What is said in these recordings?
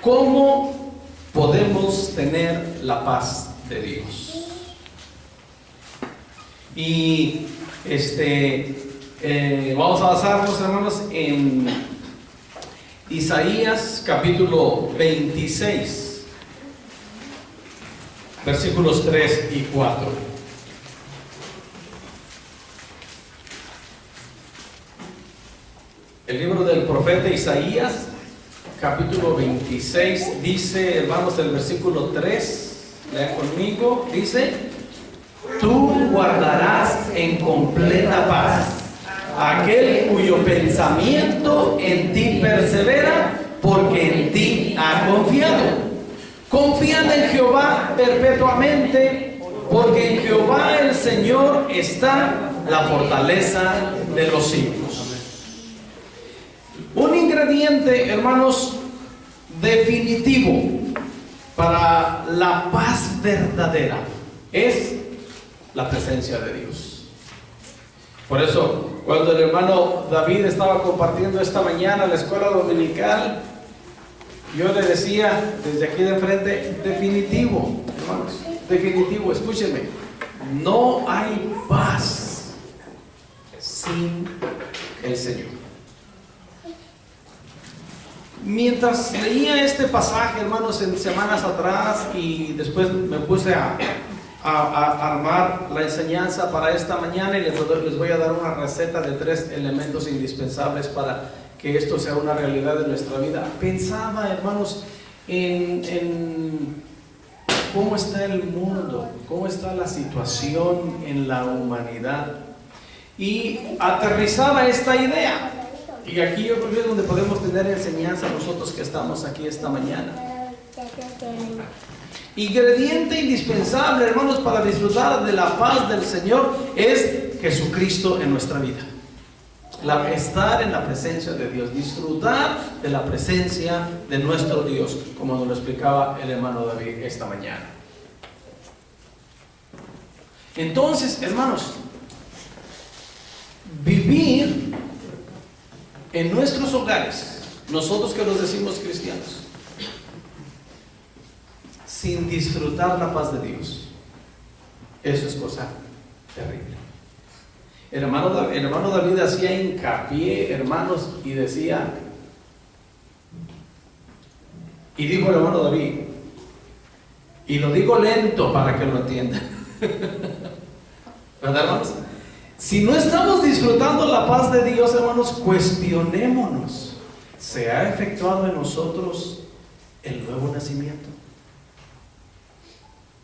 ¿cómo podemos tener la paz de Dios? Y vamos a basarnos, hermanos, en Isaías capítulo 26, versículos 3 y 4. El libro del profeta Isaías, capítulo 26, dice, hermanos, el versículo 3, lean conmigo, dice: tú guardarás en completa paz a aquel cuyo pensamiento en ti persevera, porque en ti ha confiado. Confían en Jehová perpetuamente, porque en Jehová el Señor está la fortaleza de los siglos. Un ingrediente, hermanos, definitivo para la paz verdadera es la presencia de Dios. Por eso, cuando el hermano David estaba compartiendo esta mañana en la escuela dominical, yo le decía desde aquí de enfrente, definitivo, hermanos, definitivo, escúchenme, no hay paz sin el Señor. Mientras leía este pasaje, hermanos, en semanas atrás, y después me puse a armar la enseñanza para esta mañana, y les voy a dar una receta de 3 elementos indispensables para que esto sea una realidad en nuestra vida. Pensaba, hermanos, en cómo está el mundo, cómo está la situación en la humanidad, y aterrizaba esta idea. Y aquí yo creo que es donde podemos tener enseñanza nosotros que estamos aquí esta mañana. Ingrediente indispensable, hermanos, para disfrutar de la paz del Señor es Jesucristo en nuestra vida. Estar en la presencia de Dios, disfrutar de la presencia de nuestro Dios, como nos lo explicaba el hermano David esta mañana. Entonces, hermanos, vivir en nuestros hogares, nosotros que nos decimos cristianos, sin disfrutar la paz de Dios, eso es cosa terrible. El hermano David hacía hincapié, hermanos, y decía, y dijo el hermano David, y lo digo lento para que lo entiendan, ¿verdad, hermanos? Si no estamos disfrutando la paz de Dios, hermanos, cuestionémonos. ¿Se ha efectuado en nosotros el nuevo nacimiento?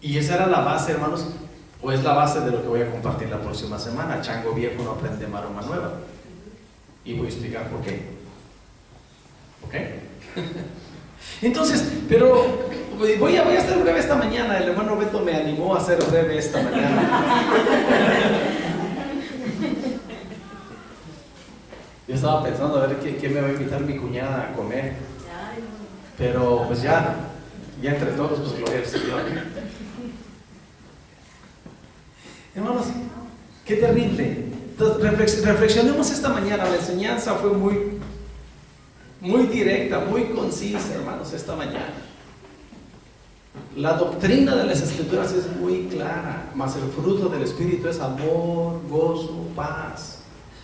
Y esa era la base, hermanos, o es la base de lo que voy a compartir la próxima semana. Chango viejo no aprende maroma nueva. Y voy a explicar por qué. ¿Ok? Entonces, pero voy a estar breve esta mañana. El hermano Beto me animó a ser breve esta mañana. Yo estaba pensando a ver qué me va a invitar mi cuñada a comer. Pero pues ya entre todos, pues gloria al Señor. Hermanos, qué terrible. Entonces, reflexionemos esta mañana. La enseñanza fue muy directa, muy concisa, hermanos, esta mañana. La doctrina de las Escrituras es muy clara, mas el fruto del Espíritu es amor, gozo, paz.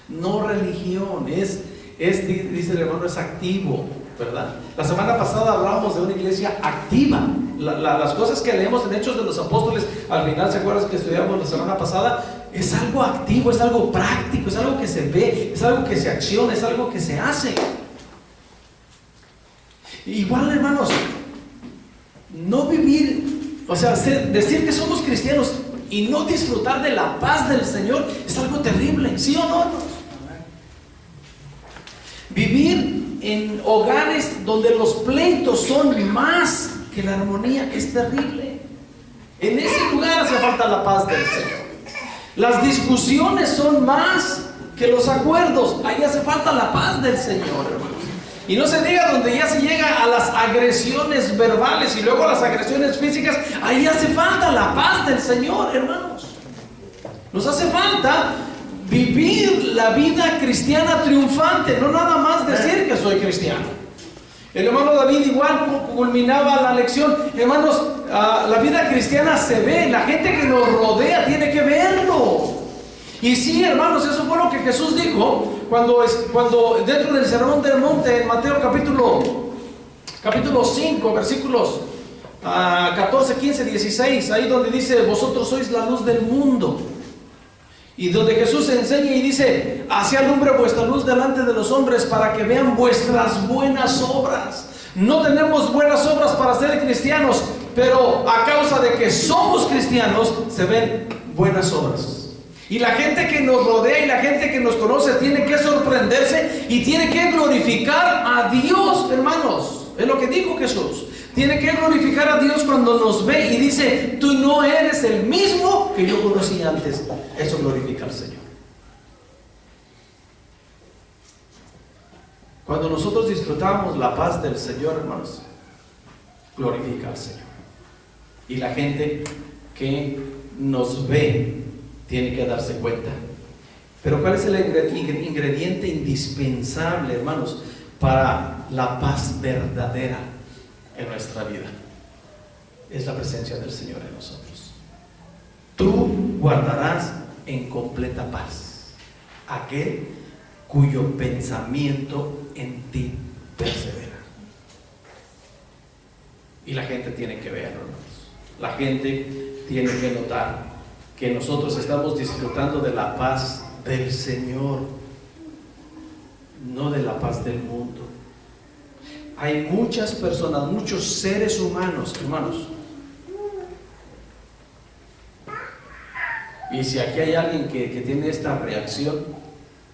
No religión, dice el hermano, es activo, ¿verdad? La semana pasada hablábamos de una iglesia activa. Las cosas que leemos en Hechos de los Apóstoles, al final, ¿se acuerdan que estudiamos la semana pasada? Es algo activo, es algo práctico, es algo que se ve, es algo que se acciona, es algo que se hace. Igual, hermanos, no vivir, o sea, decir que somos cristianos y no disfrutar de la paz del Señor es algo terrible, ¿sí o no? Vivir en hogares donde los pleitos son más que la armonía es terrible. En ese lugar hace falta la paz del Señor. Las discusiones son más que los acuerdos. Ahí hace falta la paz del Señor, hermanos. Y no se diga donde ya se llega a las agresiones verbales y luego a las agresiones físicas. Ahí hace falta la paz del Señor, hermanos. Nos hace falta vivir la vida cristiana triunfante, no nada más decir que soy cristiano. El hermano David igual culminaba la lección. Hermanos, la vida cristiana se ve, la gente que nos rodea tiene que verlo. Y sí, hermanos, eso fue lo que Jesús dijo cuando dentro del Sermón del Monte, en Mateo capítulo 5, versículos 14, 15, 16, ahí donde dice: vosotros sois la luz del mundo. Y donde Jesús enseña y dice: así alumbre vuestra luz delante de los hombres, para que vean vuestras buenas obras. No tenemos buenas obras para ser cristianos, pero a causa de que somos cristianos, se ven buenas obras. Y la gente que nos rodea y la gente que nos conoce tiene que sorprenderse y tiene que glorificar a Dios, hermanos. Es lo que dijo Jesús. Tiene que glorificar a Dios cuando nos ve y dice: tú no eres el mismo que yo conocí antes. Eso glorifica al Señor. Cuando nosotros disfrutamos la paz del Señor, hermanos, glorifica al Señor. Y la gente que nos ve tiene que darse cuenta. Pero ¿cuál es el ingrediente indispensable, hermanos, para la paz verdadera en nuestra vida? Es la presencia del Señor en nosotros. Tú guardarás en completa paz aquel cuyo pensamiento en ti persevera. Y la gente tiene que verlo, hermanos. La gente tiene que notar que nosotros estamos disfrutando de la paz del Señor, no de la paz del mundo. Hay muchas personas, muchos seres humanos, hermanos. Y si aquí hay alguien que tiene esta reacción,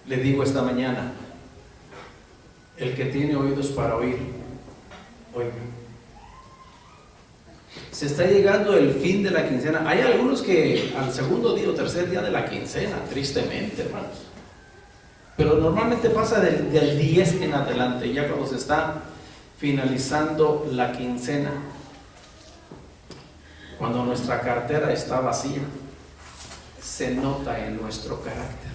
le digo esta mañana: el que tiene oídos para oír, oiga. Se está llegando el fin de la quincena. Hay algunos que al segundo día o tercer día de la quincena, tristemente, hermanos. Pero normalmente pasa del 10 en adelante, ya cuando se está finalizando la quincena, cuando nuestra cartera está vacía, se nota en nuestro carácter.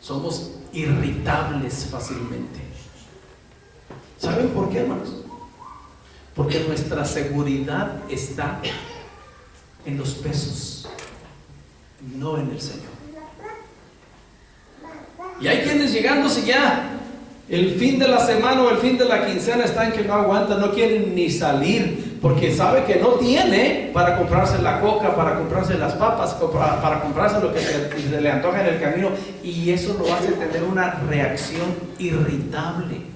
Somos irritables fácilmente. ¿Saben por qué, hermanos? Porque nuestra seguridad está en los pesos, no en el Señor. Y hay quienes llegándose ya el fin de la semana o el fin de la quincena, están que no aguantan, no quieren ni salir, porque sabe que no tiene para comprarse la coca, para comprarse las papas, para comprarse lo que se le antoja en el camino, y eso lo hace tener una reacción irritable.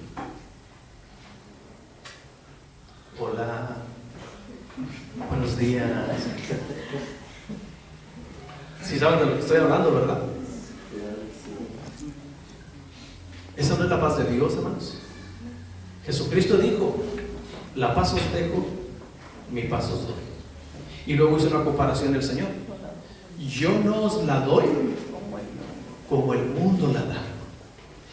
Hola, buenos días. ¿Sí saben de lo que estoy hablando, verdad? Esa no es la paz de Dios, hermanos. Jesucristo dijo: la paz os dejo, mi paz os doy. Y luego hizo una comparación del Señor: yo no os la doy como el mundo la da.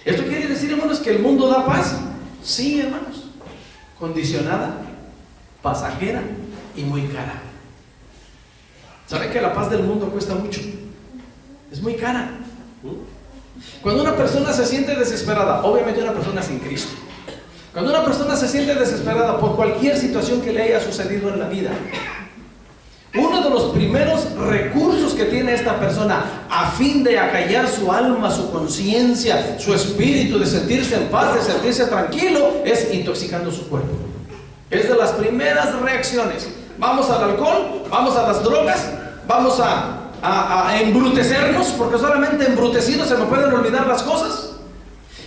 ¿Esto quiere decir, hermanos, que el mundo da paz? Sí, hermanos. Condicionada, pasajera y muy cara. ¿Saben que la paz del mundo cuesta mucho? Es muy cara. Cuando una persona se siente desesperada, obviamente una persona sin Cristo, cuando una persona se siente desesperada por cualquier situación que le haya sucedido en la vida, uno de los primeros recursos que tiene esta persona a fin de acallar su alma, su conciencia, su espíritu, de sentirse en paz, de sentirse tranquilo, es intoxicando su cuerpo. Es de las primeras reacciones. Vamos al alcohol, vamos a las drogas, vamos a embrutecernos, porque solamente embrutecidos se nos pueden olvidar las cosas.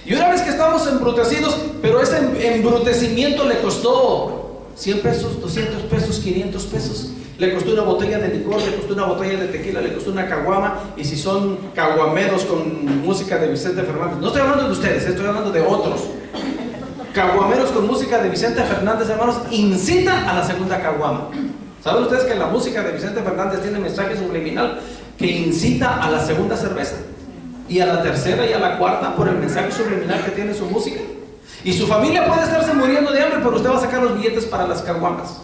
Y una vez que estamos embrutecidos, pero ese embrutecimiento le costó 100 pesos, 200 pesos, 500 pesos. Le costó una botella de licor, le costó una botella de tequila, le costó una caguama. Y si son caguameros con música de Vicente Fernández, no estoy hablando de ustedes, estoy hablando de otros. Caguameros con música de Vicente Fernández, hermanos, incita a la segunda caguama. ¿Saben ustedes que la música de Vicente Fernández tiene mensaje subliminal que incita a la segunda cerveza? Y a la tercera y a la cuarta, por el mensaje subliminal que tiene su música. Y su familia puede estarse muriendo de hambre, pero usted va a sacar los billetes para las caguamas.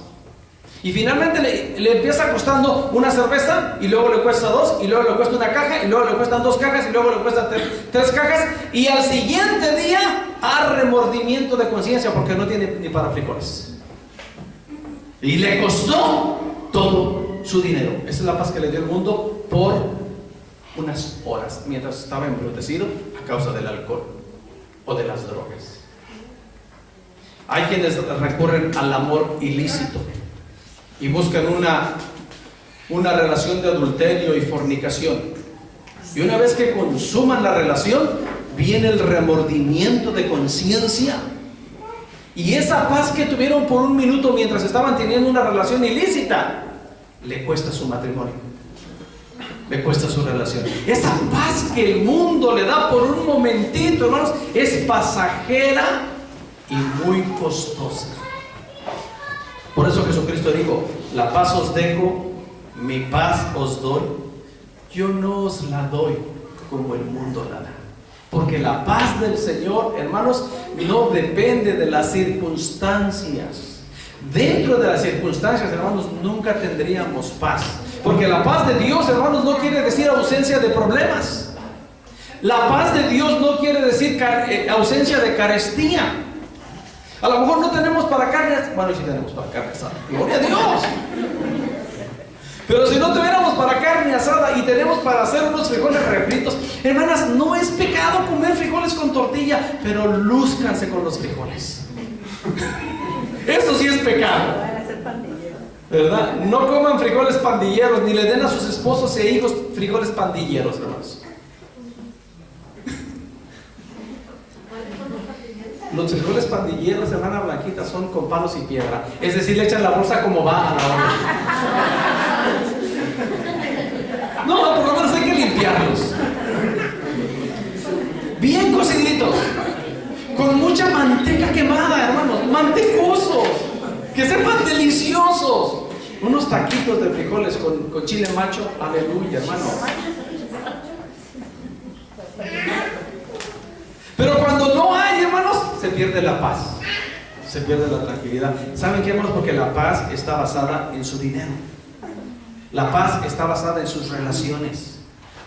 Y finalmente le empieza costando una cerveza, y luego le cuesta 2, y luego le cuesta una caja, y luego le cuestan 2 cajas, y luego le cuestan 3 cajas, y al siguiente día hay remordimiento de conciencia porque no tiene ni para frijoles. Y le costó todo su dinero. Esa es la paz que le dio el mundo por unas horas, mientras estaba embrutecido a causa del alcohol o de las drogas. Hay quienes recurren al amor ilícito y buscan una relación de adulterio y fornicación. Y una vez que consuman la relación, viene el remordimiento de conciencia. Y esa paz que tuvieron por un minuto mientras estaban teniendo una relación ilícita, le cuesta su matrimonio, le cuesta su relación. Esa paz que el mundo le da por un momentito, hermanos, es pasajera y muy costosa. Por eso Jesucristo dijo: la paz os dejo, mi paz os doy. Yo no os la doy como el mundo la da. Porque la paz del Señor, hermanos, no depende de las circunstancias. Dentro de las circunstancias, hermanos, nunca tendríamos paz. Porque la paz de Dios, hermanos, no quiere decir ausencia de problemas. La paz de Dios no quiere decir ausencia de carestía. A lo mejor no tenemos para carne, bueno, sí tenemos para carne asada, gloria a Dios. Pero si no tuviéramos para carne asada y tenemos para hacer unos frijoles refritos, hermanas, no es pecado comer frijoles con tortilla, pero lúzcanse con los frijoles. Eso sí es pecado, ¿verdad? No coman frijoles pandilleros, ni le den a sus esposos e hijos frijoles pandilleros, hermanos. Los frijoles pandilleros, hermana Blanquita, son con palos y piedra. Es decir, le echan la bolsa como va a la hora. No, por lo menos hay que limpiarlos. Bien cociditos, con mucha manteca quemada, hermanos, mantecosos, que sepan deliciosos. Unos taquitos de frijoles con chile macho, aleluya, hermano. Pero cuando no hay, hermanos, se pierde la paz, se pierde la tranquilidad. ¿Saben qué, hermanos? Porque la paz está basada en su dinero. La paz está basada en sus relaciones.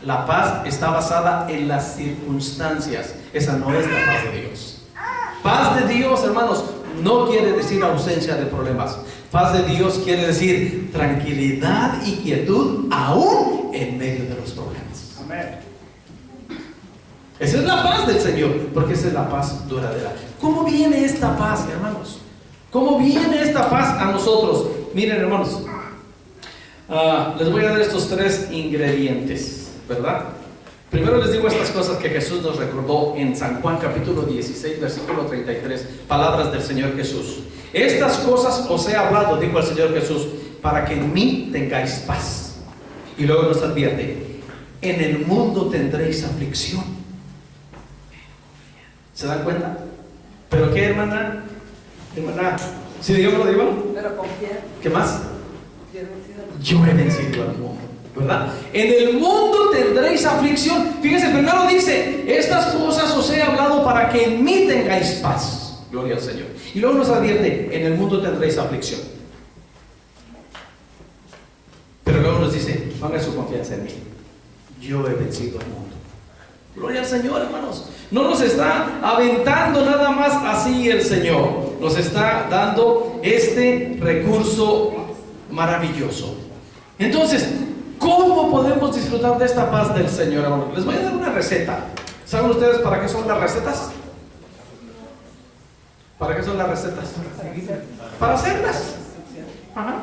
La paz está basada en las circunstancias. Esa no es la paz de Dios. Paz de Dios, hermanos, no quiere decir ausencia de problemas. Paz de Dios quiere decir tranquilidad y quietud aún en medio de los problemas. Amén. Esa es la paz del Señor, porque esa es la paz duradera. ¿Cómo viene esta paz, hermanos? ¿Cómo viene esta paz a nosotros? Miren, hermanos, les voy a dar estos 3 ingredientes, ¿verdad? Primero les digo estas cosas que Jesús nos recordó en San Juan capítulo 16, versículo 33, palabras del Señor Jesús. Estas cosas os he hablado, dijo el Señor Jesús, para que en mí tengáis paz. Y luego nos advierte: en el mundo tendréis aflicción. ¿Se dan cuenta? ¿Pero qué, hermana? Hermana, ¿sí, dígamelo? Pero confía. ¿Qué más? Yo he vencido al mundo, ¿verdad? En el mundo tendréis aflicción. Fíjense, primero dice: estas cosas os he hablado para que en mí tengáis paz. Gloria al Señor. Y luego nos advierte: en el mundo tendréis aflicción. Pero luego nos dice: pongan su confianza en mí. Yo he vencido al mundo. Gloria al Señor, hermanos. No nos está aventando nada más así el Señor. Nos está dando este recurso maravilloso. Entonces, ¿cómo podemos disfrutar de esta paz del Señor, hermanos? Les voy a dar una receta. ¿Saben ustedes para qué son las recetas? ¿Para qué son las recetas? Para hacerlas. Ajá.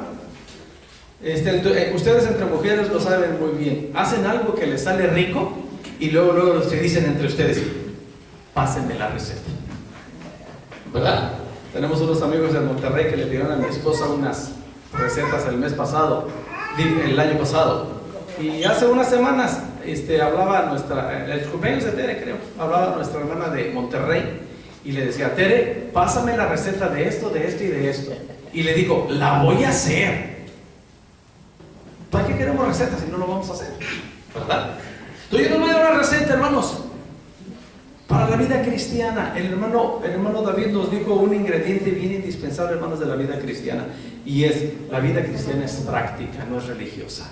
Ustedes entre mujeres lo saben muy bien. Hacen algo que les sale rico y luego se dicen entre ustedes: pásenme la receta, ¿verdad? Tenemos unos amigos de Monterrey que le pidieron a mi esposa unas recetas el año pasado, y hace unas semanas hablaba el cumpleaños de Tere, creo, hablaba nuestra hermana de Monterrey y le decía: Tere, pásame la receta de esto, de esto y de esto. Y le digo: la voy a hacer. ¿Para qué queremos recetas si no lo vamos a hacer? ¿Verdad? Entonces yo les voy a dar una receta, hermanos, para Para la vida cristiana, el hermano David nos dijo un ingrediente bien indispensable, hermanos, de la vida cristiana. Y es, la vida cristiana es práctica, no es religiosa.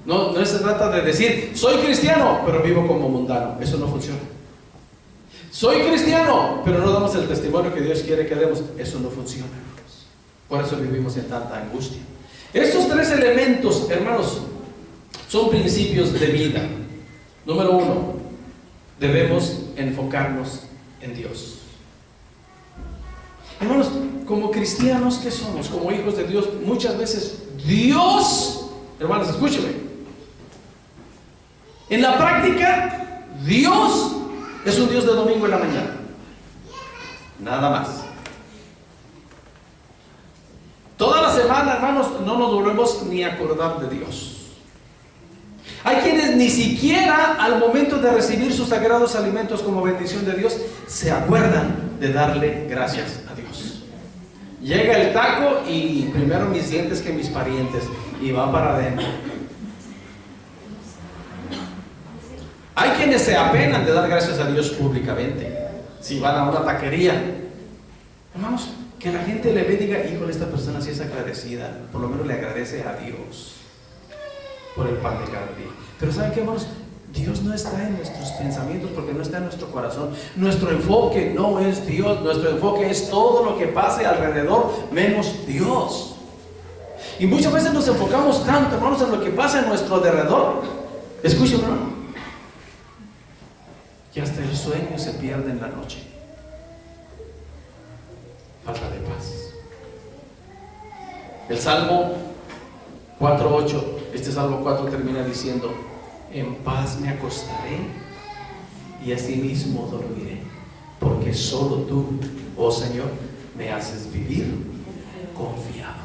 No se trata de decir, soy cristiano, pero vivo como mundano. Eso no funciona. Soy cristiano, pero no damos el testimonio que Dios quiere que demos. Eso no funciona, hermanos. Por eso vivimos en tanta angustia. Estos tres elementos, hermanos, son principios de vida. Número 1, debemos enfocarnos en Dios. Hermanos, como cristianos que somos, como hijos de Dios, muchas veces Dios, hermanos, escúcheme, en la práctica, Dios es un Dios de domingo en la mañana. Nada más. Toda la semana, hermanos, no nos volvemos ni a acordar de Dios. Hay quienes ni siquiera al momento de recibir sus sagrados alimentos como bendición de Dios se acuerdan de darle gracias a Dios. Llega el taco y primero mis dientes que mis parientes, y va para adentro. Hay quienes se apenan de dar gracias a Dios públicamente. Si van a una taquería, hermanos, que la gente le ve y diga, híjole, esta persona sí es agradecida, por lo menos le agradece a Dios por el pan de cada día. Pero ¿saben qué, hermanos? Dios no está en nuestros pensamientos porque no está en nuestro corazón. Nuestro enfoque no es Dios, nuestro enfoque es todo lo que pase alrededor menos Dios. Y muchas veces nos enfocamos tanto, hermanos, en lo que pasa en nuestro alrededor. Escuchen, hermano, que hasta el sueño se pierde en la noche. Falta de paz. El Salmo 4:8, este Salmo 4 termina diciendo, en paz me acostaré y asimismo dormiré, porque solo tú, oh Señor, me haces vivir confiado.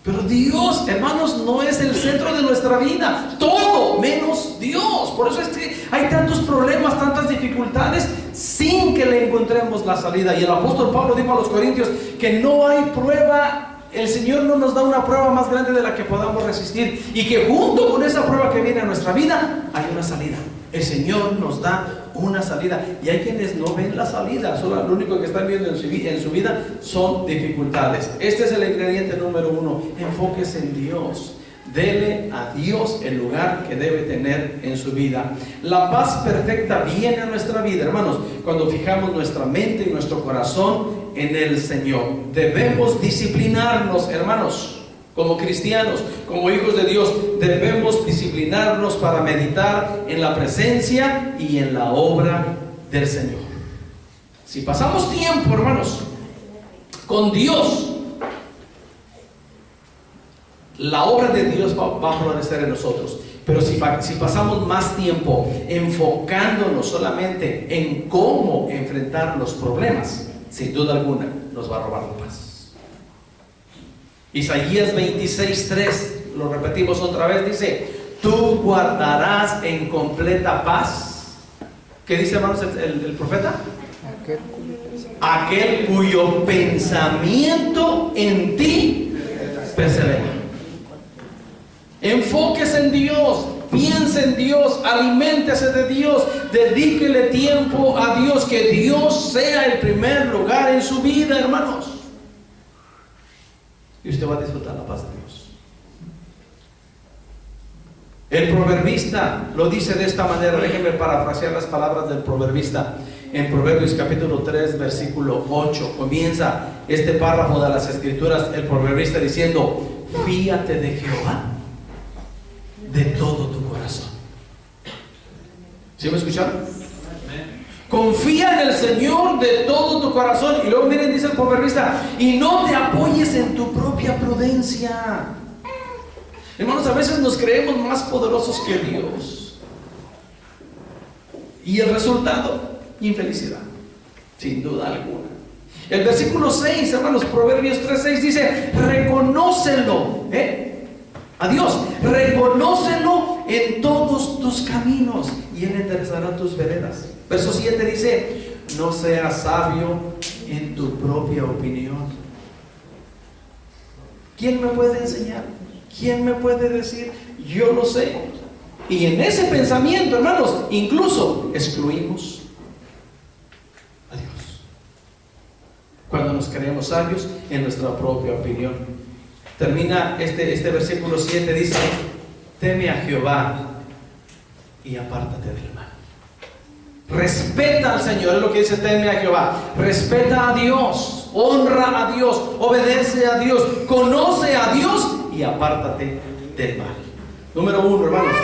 Pero Dios, hermanos, no es el centro de nuestra vida, todo menos Dios. Por eso es que hay tantos problemas, tantas dificultades, sin que le encontremos la salida. Y el apóstol Pablo dijo a los corintios que no hay prueba, el Señor no nos da una prueba más grande de la que podamos resistir, y que junto con esa prueba que viene a nuestra vida hay una salida. El Señor nos da una salida, y hay quienes no ven la salida, solo lo único que están viendo en su vida son dificultades. Este es el ingrediente número 1, enfóquese en Dios. Dele a Dios el lugar que debe tener en su vida. La paz perfecta viene a nuestra vida, hermanos, cuando fijamos nuestra mente y nuestro corazón en el Señor. Debemos disciplinarnos, hermanos, como cristianos, como hijos de Dios. Debemos disciplinarnos para meditar en la presencia y en la obra del Señor. Si pasamos tiempo, hermanos, con Dios, la obra de Dios va a florecer en nosotros. Pero si pasamos más tiempo enfocándonos solamente en cómo enfrentar los problemas, sin duda alguna nos va a robar la paz. Isaías 26:3, lo repetimos otra vez, dice, tú guardarás en completa paz. ¿Qué dice, hermanos, el profeta? Aquel cuyo pensamiento en ti persevera. Enfóquese en Dios, piense en Dios, aliméntese de Dios, dedíquele tiempo a Dios, que Dios sea el primer lugar en su vida, hermanos. Y usted va a disfrutar la paz de Dios. El proverbista lo dice de esta manera. Déjenme parafrasear las palabras del proverbista. En Proverbios capítulo 3, versículo 8, comienza este párrafo de las Escrituras, el proverbista diciendo, fíate de Jehová de todo tu corazón. ¿Sí me escucharon? Confía en el Señor de todo tu corazón. Y luego miren, dice el proverbista, y no te apoyes en tu propia prudencia. Hermanos, a veces nos creemos más poderosos que Dios, y el resultado, infelicidad, sin duda alguna. El versículo 6, hermanos, Proverbios 3:6 dice, reconócelo, a Dios, reconócelo en todos tus caminos y Él enderezará tus veredas. Verso 7 dice, no seas sabio en tu propia opinión. ¿Quién me puede enseñar? ¿Quién me puede decir? Yo lo sé. Y en ese pensamiento, hermanos, incluso excluimos a Dios. Cuando nos creemos sabios en nuestra propia opinión. Termina este versículo 7, dice: teme a Jehová y apártate del mal. Respeta al Señor, es lo que dice: teme a Jehová. Respeta a Dios, honra a Dios, obedece a Dios, conoce a Dios y apártate del mal. Número 1, hermanos,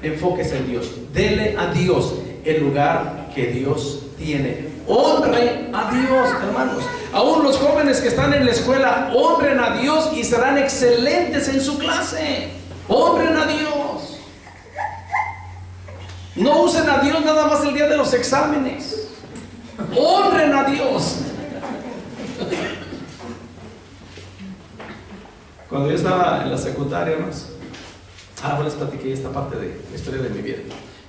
enfóquese en Dios. Dele a Dios el lugar que Dios tiene. Honre a Dios, hermanos. Aún los jóvenes que están en la escuela, honren a Dios y serán excelentes en su clase. Honren a Dios. No usen a Dios nada más el día de los exámenes. Honren a Dios. Cuando yo estaba en la secundaria, hermanos, ahora les platiqué esta parte de la historia de mi vida.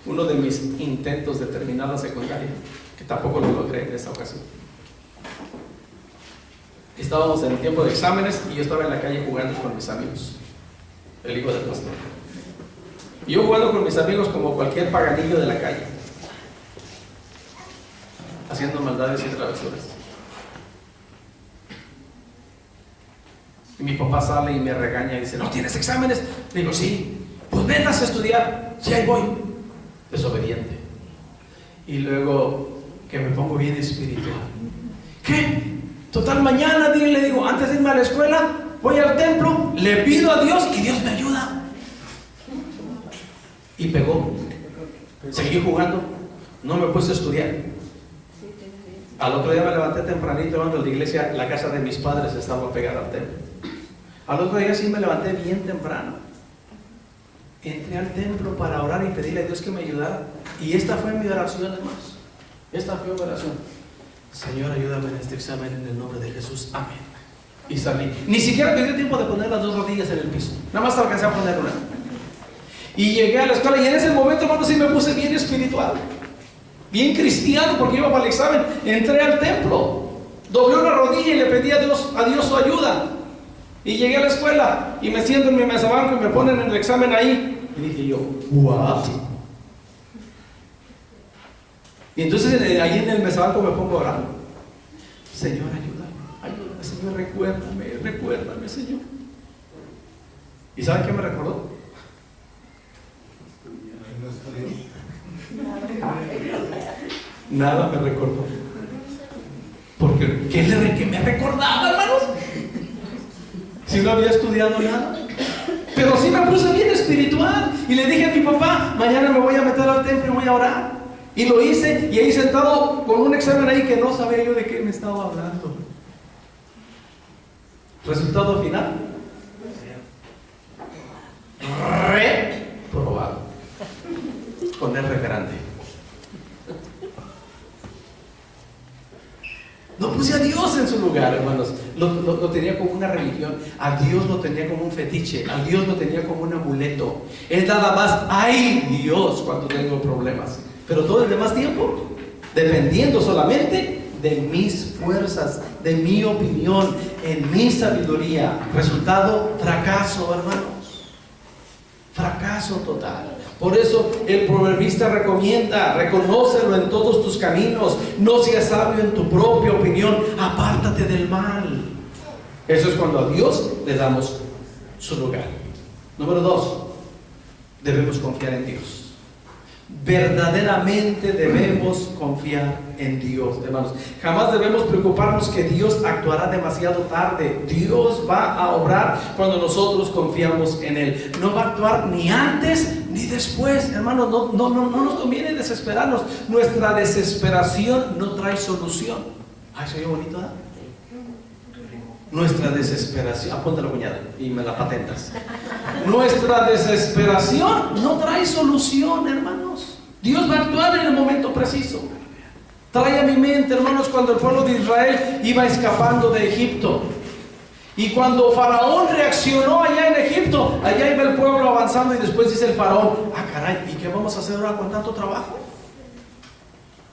Uno de mis intentos de terminar la secundaria, que tampoco lo logré en esa ocasión. Estábamos en el tiempo de exámenes y yo estaba en la calle jugando con mis amigos, el hijo del pastor. Y yo jugando con mis amigos como cualquier paganillo de la calle, haciendo maldades y travesuras. Y mi papá sale y me regaña y dice: ¿no tienes exámenes? Le digo: sí. Pues vengas a estudiar. Sí, ahí voy. Desobediente. Y luego que me pongo bien espiritual. ¿Qué? Total, mañana le digo, antes de irme a la escuela, voy al templo, le pido a Dios y Dios me ayuda. Y pegó. Seguí jugando. No me puse a estudiar. Al otro día me levanté tempranito, cuando la iglesia, la casa de mis padres estaba pegada al templo. Al otro día sí me levanté bien temprano. Entré al templo para orar y pedirle a Dios que me ayudara. Y esta fue mi oración, hermanos. Esta fue mi oración: Señor, ayúdame en este examen en el nombre de Jesús. Amén. Y salí. Ni siquiera me dio tiempo de poner las dos rodillas en el piso. Nada más alcancé a poner una. Y llegué a la escuela y en ese momento, hermanos, sí me puse bien espiritual. Bien cristiano, porque iba para el examen. Entré al templo, doblé una rodilla y le pedí a Dios su ayuda. Y llegué a la escuela y me siento en mi mesabanco y me ponen en el examen ahí. Y dije yo: ¿what? Y entonces ahí en el mesabanco me pongo a orar: Señor, ayúdame, Señor, recuérdame, Señor. ¿Y saben qué me recordó? Nada me recordó. Porque ¿qué me recordaba, hermanos? Si no había estudiado nada. Pero sí me puse bien espiritual. Y le dije a mi papá: mañana me voy a meter al templo y voy a orar. Y lo hice, y ahí sentado con un examen ahí que no sabía yo de qué me estaba hablando. Resultado final: reprobado. Con R grande. No puse a Dios en su lugar, hermanos. Lo tenía como una religión. A Dios lo tenía como un fetiche. A Dios lo tenía como un amuleto. Es nada más: ay Dios, cuando tengo problemas. Pero todo el demás tiempo, dependiendo solamente de mis fuerzas, de mi opinión, en mi sabiduría. Resultado: fracaso, hermanos. Fracaso total. Por eso el proverbista recomienda: reconócelo en todos tus caminos, no seas sabio en tu propia opinión, apártate del mal. Eso es cuando a Dios le damos su lugar. Número 2, debemos confiar en Dios. Verdaderamente debemos confiar en Dios, hermanos. Jamás debemos preocuparnos que Dios actuará demasiado tarde. Dios va a obrar cuando nosotros confiamos en Él. No va a actuar ni antes ni después, hermanos. No nos conviene desesperarnos. Nuestra desesperación no trae solución. Ay, soy bonito, ¿eh? Nuestra desesperación, apúntalo, cuñada, y me la patentas. Nuestra desesperación no trae solución, hermanos. Dios va a actuar en el momento preciso. Trae a mi mente, hermanos, cuando el pueblo de Israel iba escapando de Egipto. Y cuando Faraón reaccionó allá en Egipto, allá iba el pueblo avanzando y después dice el Faraón: ah, caray, ¿y qué vamos a hacer ahora con tanto trabajo?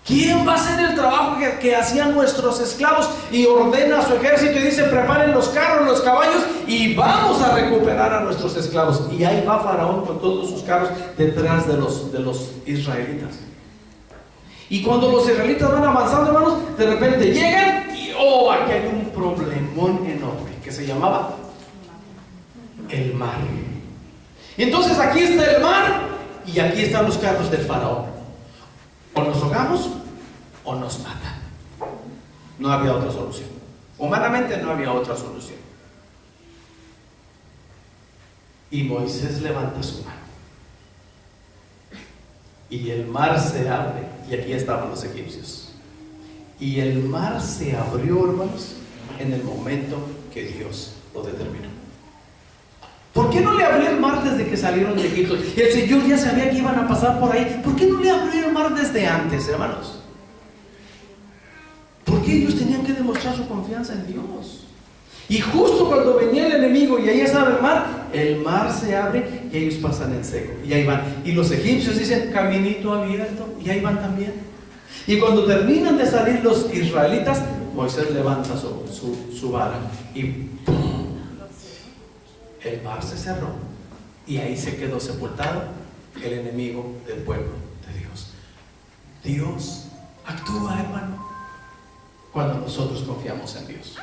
¿Quién va a hacer el trabajo que hacían nuestros esclavos? Y ordena a su ejército y dice: preparen los carros, los caballos, y vamos a recuperar a nuestros esclavos. Y ahí va Faraón con todos sus carros detrás de los israelitas. Y cuando los israelitas van avanzando, hermanos, de repente llegan y aquí hay un problemón enorme que se llamaba el mar. Y entonces aquí está el mar y aquí están los carros del Faraón. O nos ahogamos o nos matan. No había otra solución. Humanamente no había otra solución. Y Moisés levanta su mano. Y el mar se abre. Y aquí estaban los egipcios. Y el mar se abrió, hermanos, en el momento que Dios lo determinó. ¿Por qué no le abrió el mar desde que salieron de Egipto? El Señor ya sabía que iban a pasar por ahí. ¿Por qué no le abrió el mar desde antes, hermanos? Porque ellos tenían que demostrar su confianza en Dios. Y justo cuando venía el enemigo y ahí estaba el mar se abre y ellos pasan en seco. Y ahí van. Y los egipcios dicen: caminito abierto. Y ahí van también. Y cuando terminan de salir los israelitas, Moisés levanta su vara y ¡pum! El mar se cerró y ahí se quedó sepultado el enemigo del pueblo de Dios. Dios actúa, hermano, cuando nosotros confiamos en Dios.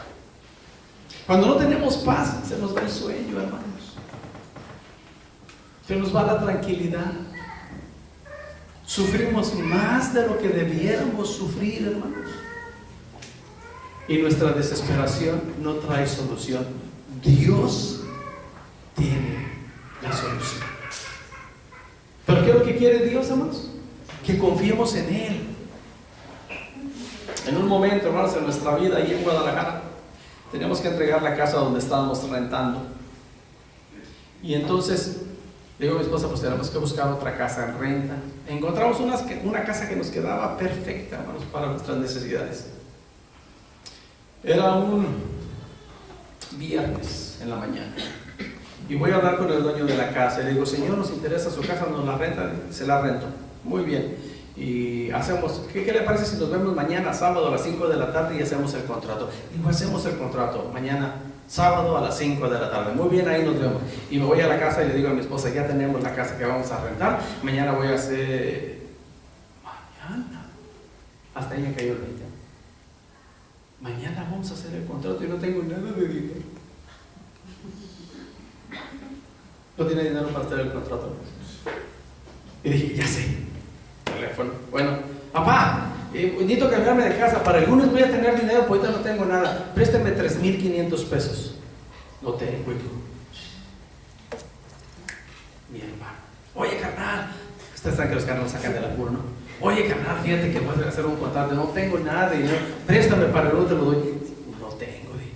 Cuando no tenemos paz, se nos va el sueño, hermanos. Se nos va la tranquilidad. Sufrimos más de lo que debiéramos sufrir, hermanos. Y nuestra desesperación no trae solución. Dios tiene la solución. ¿Pero qué es lo que quiere Dios, hermanos? Que confiemos en Él. En un momento, hermanos, en nuestra vida ahí en Guadalajara, teníamos que entregar la casa donde estábamos rentando. Y entonces le digo a mi esposa: pues tenemos que buscar otra casa en renta. Encontramos una casa que nos quedaba perfecta, hermanos, para nuestras necesidades. Era un viernes en la mañana. Y voy a hablar con el dueño de la casa y le digo: señor, nos interesa su casa, nos la renta. Se la rento. Muy bien. Y hacemos, ¿qué le parece si nos vemos mañana sábado a las 5 de la tarde y hacemos el contrato? Digo: hacemos el contrato mañana sábado a las 5 de la tarde. Muy bien, ahí nos vemos. Y me voy a la casa y le digo a mi esposa: ya tenemos la casa que vamos a rentar. Mañana voy a hacer... Mañana. Hasta ahí me cayó el 20. Mañana vamos a hacer el contrato y no tengo nada de dinero. No tiene dinero para hacer el contrato. Y dije: ya sé. Teléfono. Bueno, papá, necesito cambiarme de casa. Para el lunes voy a tener dinero, pues ahorita no tengo nada. Préstame 3,500 pesos. No tengo, hijo. Mi hermano: oye, carnal. Ustedes saben que los carnales sacan del apuro, ¿no? Oye, carnal, fíjate que voy a hacer un contrato. No tengo nada de dinero. Préstame, para el lunes te lo doy. No tengo dinero.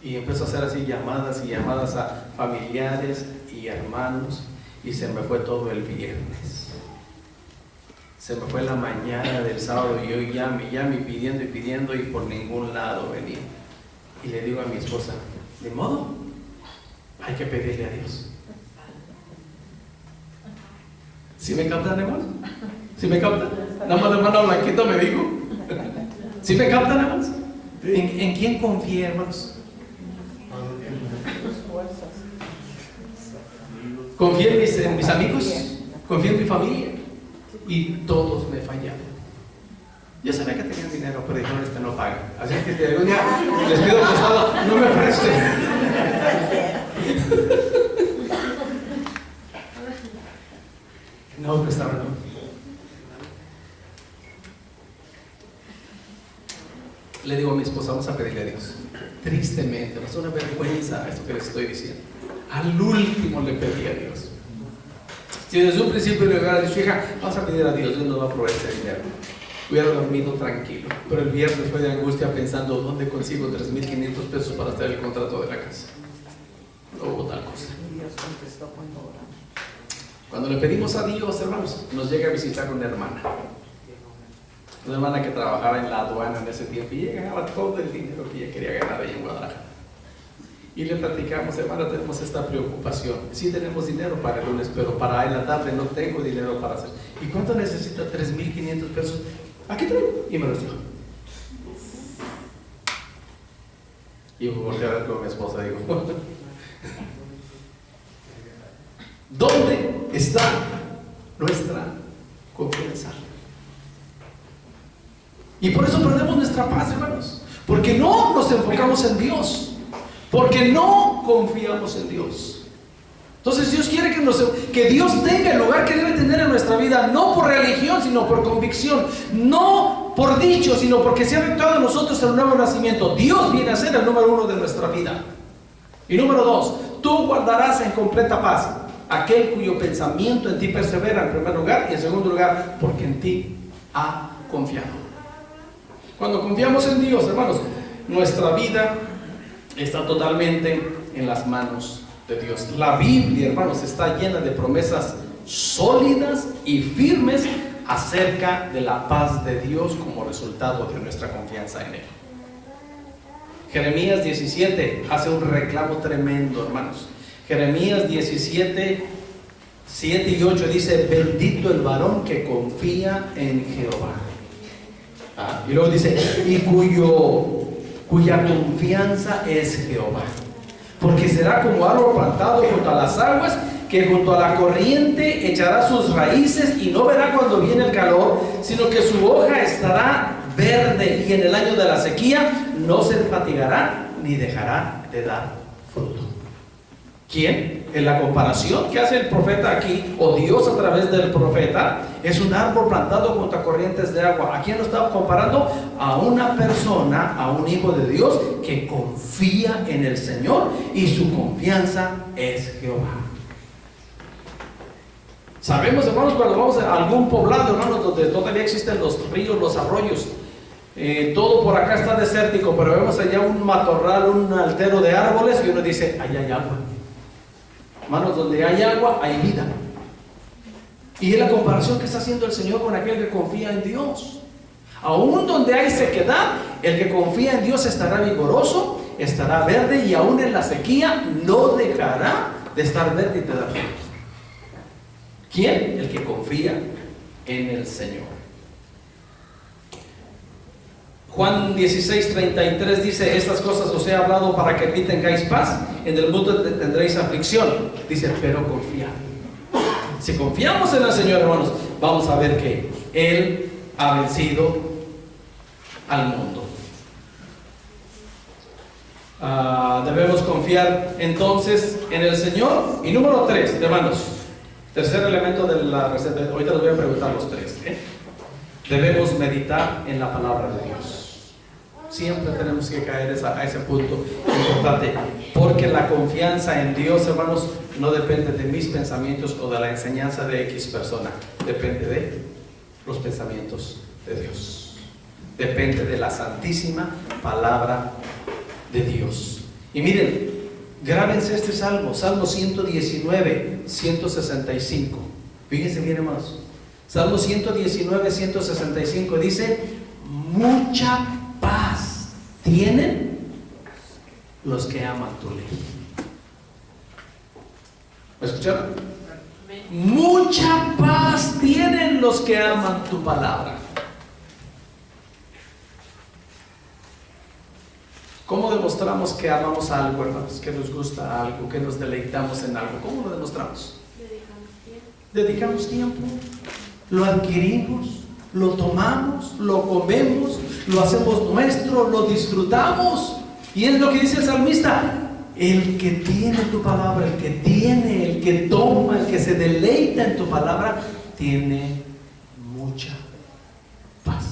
Y empezó a hacer así llamadas y llamadas a familiares y hermanos. Y se me fue todo el viernes. Se me fue la mañana del sábado y yo llame pidiendo y pidiendo y por ningún lado venía. Y le digo a mi esposa: de modo, hay que pedirle a Dios. ¿Sí me captan, hermanos? ¿Sí me captan? Nada más la hermana Blanquita me dijo. ¿Sí me captan, hermanos? ¿En quién confié, hermanos? Confié en mis amigos, confié en mi familia y todos me fallaron. Yo sabía que tenían dinero, pero dijeron: este no paga. Así que si algún día les pido prestado, no me presten. No me prestaron, no. Le digo a mi esposa: vamos a pedirle a Dios. Tristemente, es una vergüenza esto que les estoy diciendo. Al último le pedí a Dios. Si desde un principio le hubiera dicho: hija, vamos a pedir a Dios, Dios nos va a proveer ese dinero, hubiera dormido tranquilo. Pero el viernes fue de angustia pensando: ¿dónde consigo 3,500 pesos para hacer el contrato de la casa? No hubo tal cosa. Cuando le pedimos a Dios, hermanos, nos llega a visitar una hermana que trabajaba en la aduana en ese tiempo y llegaba todo el dinero que ella quería ganar ahí en Guadalajara. y le platicamos, hermana, tenemos esta preocupación. Sí tenemos dinero para el lunes, pero para la tarde no tengo dinero para hacer. ¿Y cuánto necesita? 3,500 pesos. Aquí traigo. Y me los dijo. Y volteé a ver con mi esposa, digo, ¿dónde está nuestra confianza? Y por eso perdemos nuestra paz, hermanos, porque no nos enfocamos en Dios, porque no confiamos en Dios. Entonces Dios quiere que Dios tenga el lugar que debe tener en nuestra vida, no por religión, sino por convicción, no por dicho, sino porque se ha efectuado en nosotros el nuevo nacimiento. Dios viene a ser el número 1 de nuestra vida. Y número 2, tú guardarás en completa paz aquel cuyo pensamiento en ti persevera, en primer lugar, y en segundo lugar, porque en ti ha confiado. Cuando confiamos en Dios, hermanos, nuestra vida está totalmente en las manos de Dios. La Biblia, hermanos, está llena de promesas sólidas y firmes acerca de la paz de Dios como resultado de nuestra confianza en Él. Jeremías 17 hace un reclamo tremendo, hermanos. Jeremías 17, 7 y 8 dice: bendito el varón que confía en Jehová. Y luego dice: y cuya confianza es Jehová, porque será como árbol plantado junto a las aguas, que junto a la corriente echará sus raíces y no verá cuando viene el calor, sino que su hoja estará verde, y en el año de la sequía no se fatigará ni dejará de dar fruto. ¿Quién? En la comparación que hace el profeta aquí, o Dios a través del profeta, es un árbol plantado junto a corrientes de agua. ¿A quién lo está comparando? A una persona, a un hijo de Dios que confía en el Señor, y su confianza es Jehová. Sabemos, hermanos, cuando vamos a algún poblado, hermanos, donde todavía existen los ríos, los arroyos, todo por acá está desértico, pero vemos allá un matorral, un altero de árboles, y uno dice: allá hay agua. Hermanos, donde hay agua, hay vida. Y es la comparación que está haciendo el Señor con aquel que confía en Dios. Aún donde hay sequedad, el que confía en Dios estará vigoroso, estará verde, y aún en la sequía no dejará de estar verde y de dar fruto. ¿Quién? El que confía en el Señor. Juan 16:33 dice: estas cosas os he hablado para que en mí tengáis paz. En el mundo tendréis aflicción. Dice: pero confiad. Si confiamos en el Señor, hermanos, vamos a ver que Él ha vencido al mundo. Debemos confiar entonces en el Señor. Y número 3, hermanos, tercer elemento de la receta. Ahorita les voy a preguntar los 3. Debemos meditar en la palabra de Dios. Siempre tenemos que caer a ese punto importante, porque la confianza en Dios, hermanos, no depende de mis pensamientos o de la enseñanza de X persona. Depende de los pensamientos de Dios. Depende de la santísima palabra de Dios. Y miren, grábense este salmo, Salmo 119, 165. Fíjense bien, hermanos. Salmo 119, 165 dice: mucha paz tienen los que aman tu ley. ¿Me escucharon? Mucha paz tienen los que aman tu palabra. ¿Cómo demostramos que amamos algo, hermanos? Que nos gusta algo, que nos deleitamos en algo. ¿Cómo lo demostramos? Dedicamos tiempo. Lo adquirimos, lo tomamos, lo comemos, lo hacemos nuestro, lo disfrutamos. Y es lo que dice el salmista: el que tiene tu palabra, el que toma, el que se deleita en tu palabra, tiene mucha paz.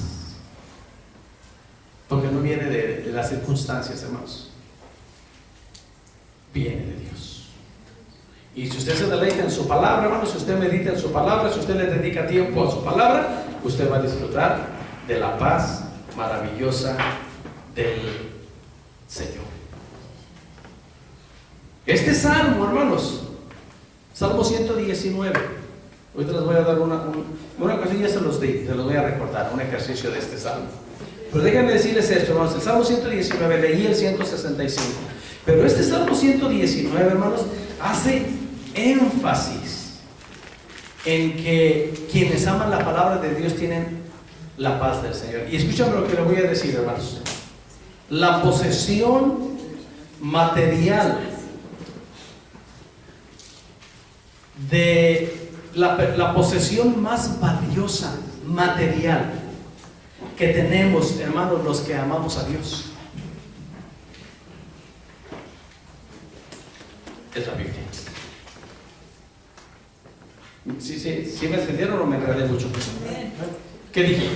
Porque no viene de las circunstancias, hermanos, viene de Dios. Y si usted se deleita en su palabra, hermano, si usted medita en su palabra, si usted le dedica tiempo a su palabra, usted va a disfrutar de la paz maravillosa del Señor. Este salmo, hermanos, Salmo 119. Ahorita les voy a dar una cosilla, se los voy a recordar, un ejercicio de este salmo. Pero déjenme decirles esto, hermanos. El Salmo 119, leí el 165. Pero este Salmo 119, hermanos, hace énfasis en que quienes aman la palabra de Dios tienen la paz del Señor. Y escúchame lo que le voy a decir, hermanos. La posesión material de la posesión más valiosa material que tenemos, hermanos, los que amamos a Dios, es la Biblia. ¿Sí me entendieron o me enredé mucho? ¿Qué dije?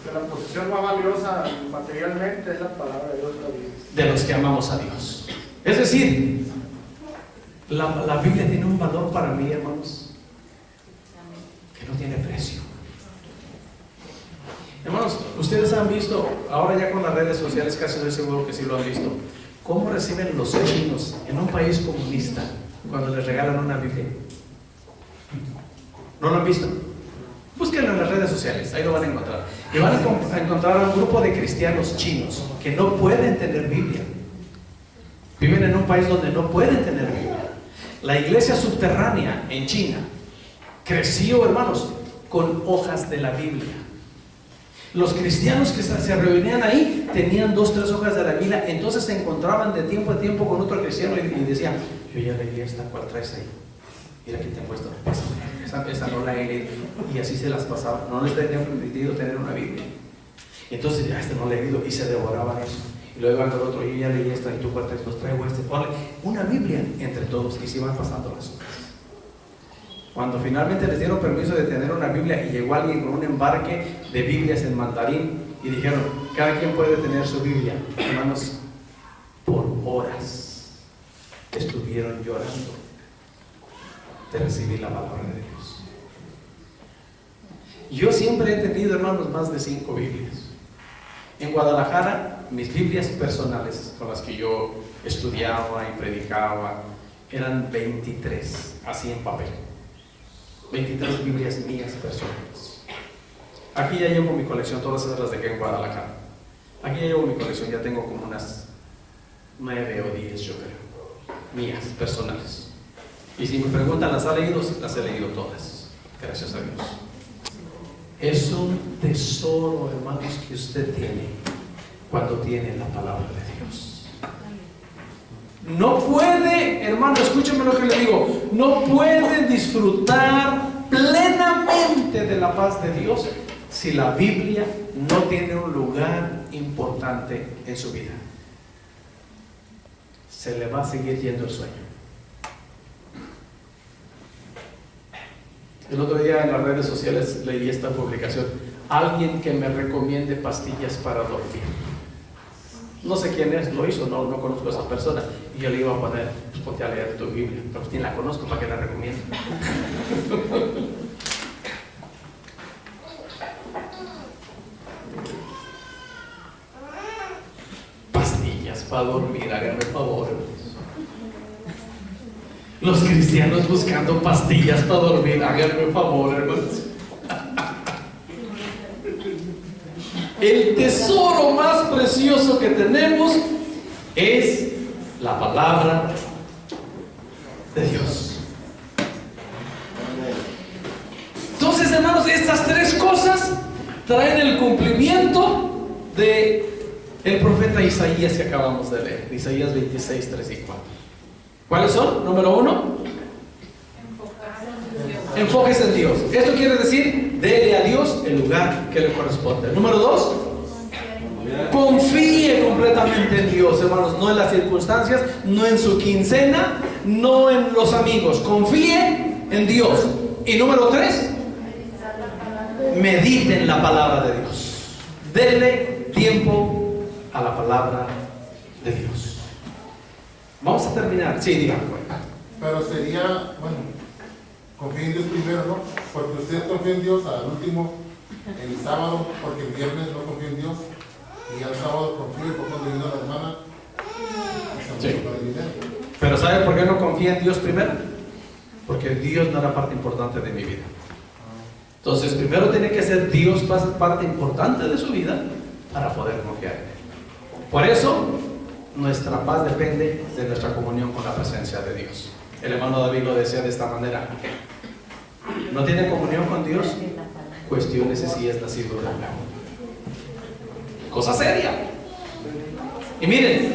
Que la posesión más valiosa materialmente es la palabra de Dios, la Biblia. De los que amamos a Dios. Es decir, la Biblia tiene un valor para mí, hermanos, que no tiene precio. Hermanos, ustedes han visto, ahora ya con las redes sociales, casi estoy seguro que sí lo han visto, cómo reciben los chinos en un país comunista cuando les regalan una Biblia. ¿No lo han visto? Búsquenlo en las redes sociales, ahí lo van a encontrar. Y van a encontrar a un grupo de cristianos chinos que no pueden tener Biblia. Viven en un país donde no pueden tener Biblia. La iglesia subterránea en China creció, hermanos, con hojas de la Biblia. Los cristianos que se reunían ahí tenían 2 o 3 hojas de la Biblia. Entonces se encontraban de tiempo a tiempo con otro cristiano y decían: yo ya leí esta, ¿cuál traes ahí? Mira, aquí tengo esto, esa no la he leído. Y así se las pasaban. No les tenían permitido tener una Biblia. Y entonces ya no la he leído, y se devoraban eso. Y luego iban con otro: yo ya leí esta, y tú cuál traes, pues traigo este. Ponle una Biblia entre todos, y se iban pasando las hojas. Cuando finalmente les dieron permiso de tener una Biblia y llegó alguien con un embarque de Biblias en mandarín y dijeron: cada quien puede tener su Biblia, hermanos, por horas estuvieron llorando de recibir la palabra de Dios. Yo siempre he tenido, hermanos, más de 5 Biblias. En Guadalajara, mis Biblias personales con las que yo estudiaba y predicaba eran 23, así en papel. 23 Biblias mías personales. Aquí ya llevo mi colección, todas esas las dejé en Guadalajara. Aquí ya llevo mi colección, ya tengo como unas 9 o 10, yo creo, mías personales. Y si me preguntan, ¿las ha leído? Las he leído todas, gracias a Dios. Es un tesoro, hermanos, que usted tiene cuando tiene la palabra de Dios. No puede, hermano, escúcheme lo que le digo, no puede disfrutar plenamente de la paz de Dios si la Biblia no tiene un lugar importante en su vida. Se le va a seguir yendo el sueño. El otro día en las redes sociales leí esta publicación: alguien que me recomiende pastillas para dormir. No sé quién es, lo hizo, no conozco a esa persona. Y yo le iba a poner: pues ponte a leer tu Biblia. Pero pues ni la conozco, ¿para qué la recomiendo? Pastillas para dormir, háganme favor. Los cristianos buscando pastillas para dormir, háganme favor, hermanos. El tesoro más precioso que tenemos es la palabra de Dios. Entonces, hermanos, estas 3 cosas traen el cumplimiento de el profeta Isaías que acabamos de leer, Isaías 26, 3 y 4. ¿Cuáles son? Número 1, enfóquese en Dios. Esto quiere decir, dele a Dios el lugar que le corresponde. Número 2, confíe completamente en Dios, hermanos, no en las circunstancias, no en su quincena, no en los amigos. Confíe en Dios. Y número 3, medite en la palabra de Dios. Dele tiempo a la palabra de Dios. Vamos a terminar. Sí, dígame. Pero sería, bueno, confía en Dios primero, ¿no? Porque usted confía en Dios al último, el sábado, porque el viernes no confía en Dios, y al sábado confía, fue cuando vino la hermana, y se para el dinero. Pero ¿sabe por qué no confía en Dios primero? Porque Dios no era parte importante de mi vida. Entonces, primero tiene que ser Dios parte importante de su vida para poder confiar en Él. Por eso, nuestra paz depende de nuestra comunión con la presencia de Dios. El hermano David lo decía de esta manera: ¿no tiene comunión con Dios? Cuestiónese si es nacido de nuevo. Cosa seria. Y miren,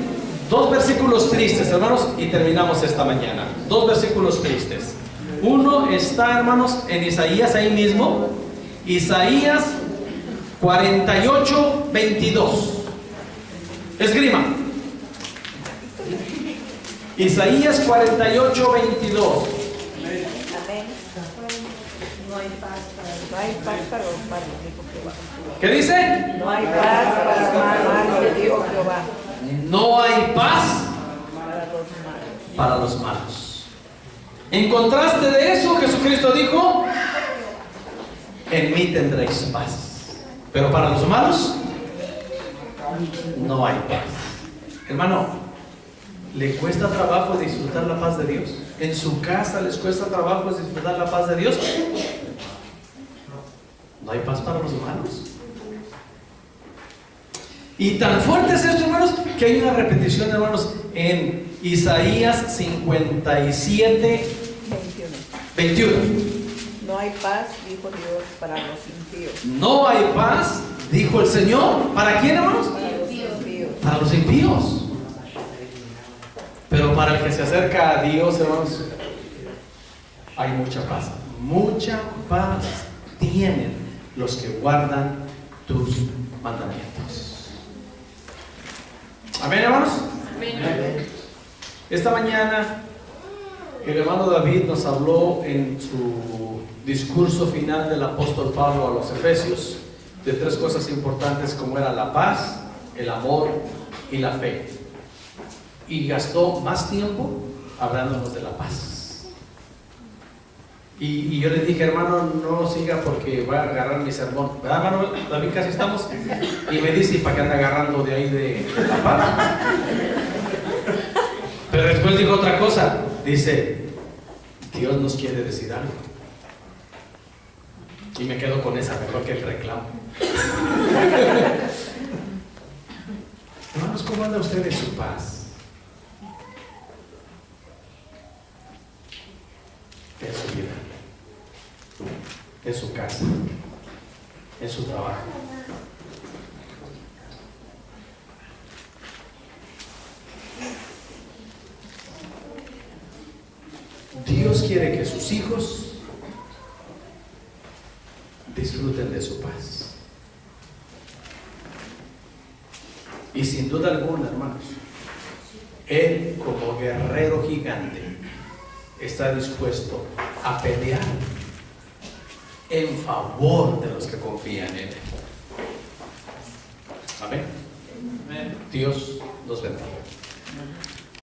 2 versículos tristes, hermanos, y terminamos esta mañana. 2 versículos tristes. Uno está, hermanos, en Isaías ahí mismo. Isaías 48, 22. Esgrima. Isaías 48, 22. Amén. No hay paz para los malos, dijo Jehová. ¿Qué dice? No hay paz para los malos, dijo Jehová. No hay paz Para los malos. para los malos. En contraste de eso, Jesucristo dijo: en mí tendréis paz. Pero para los malos no hay paz. Hermano, ¿le cuesta trabajo disfrutar la paz de Dios? ¿En su casa les cuesta trabajo disfrutar la paz de Dios? ¿No hay paz para los humanos? Y tan fuerte es esto, hermanos, que hay una repetición, hermanos, en Isaías 57, 21. No hay paz, dijo Dios, para los impíos. No hay paz, dijo el Señor. ¿Para quién, hermanos? Para los impíos. Para los impíos. Pero para el que se acerca a Dios, hermanos, hay mucha paz. Mucha paz tienen los que guardan tus mandamientos. Amén, hermanos. Amén. Esta mañana el hermano David nos habló en su discurso final del apóstol Pablo a los Efesios de 3 cosas importantes, como era la paz, el amor y la fe. Y gastó más tiempo hablándonos de la paz. Y yo le dije: hermano, no siga porque va a agarrar mi sermón. ¿Verdad, hermano David? Casi estamos. Y me dice: ¿y para qué anda agarrando de ahí de la paz? Pero después dijo otra cosa. Dice: Dios nos quiere decir algo. Y me quedo con esa, mejor que el reclamo. Hermanos, ¿cómo anda usted en su paz? En su vida, en su casa, en su trabajo. Dios quiere que sus hijos disfruten de su paz. Y sin duda alguna, hermanos, Él, como guerrero gigante, está dispuesto a pelear en favor de los que confían en Él. Amén. Dios los bendiga.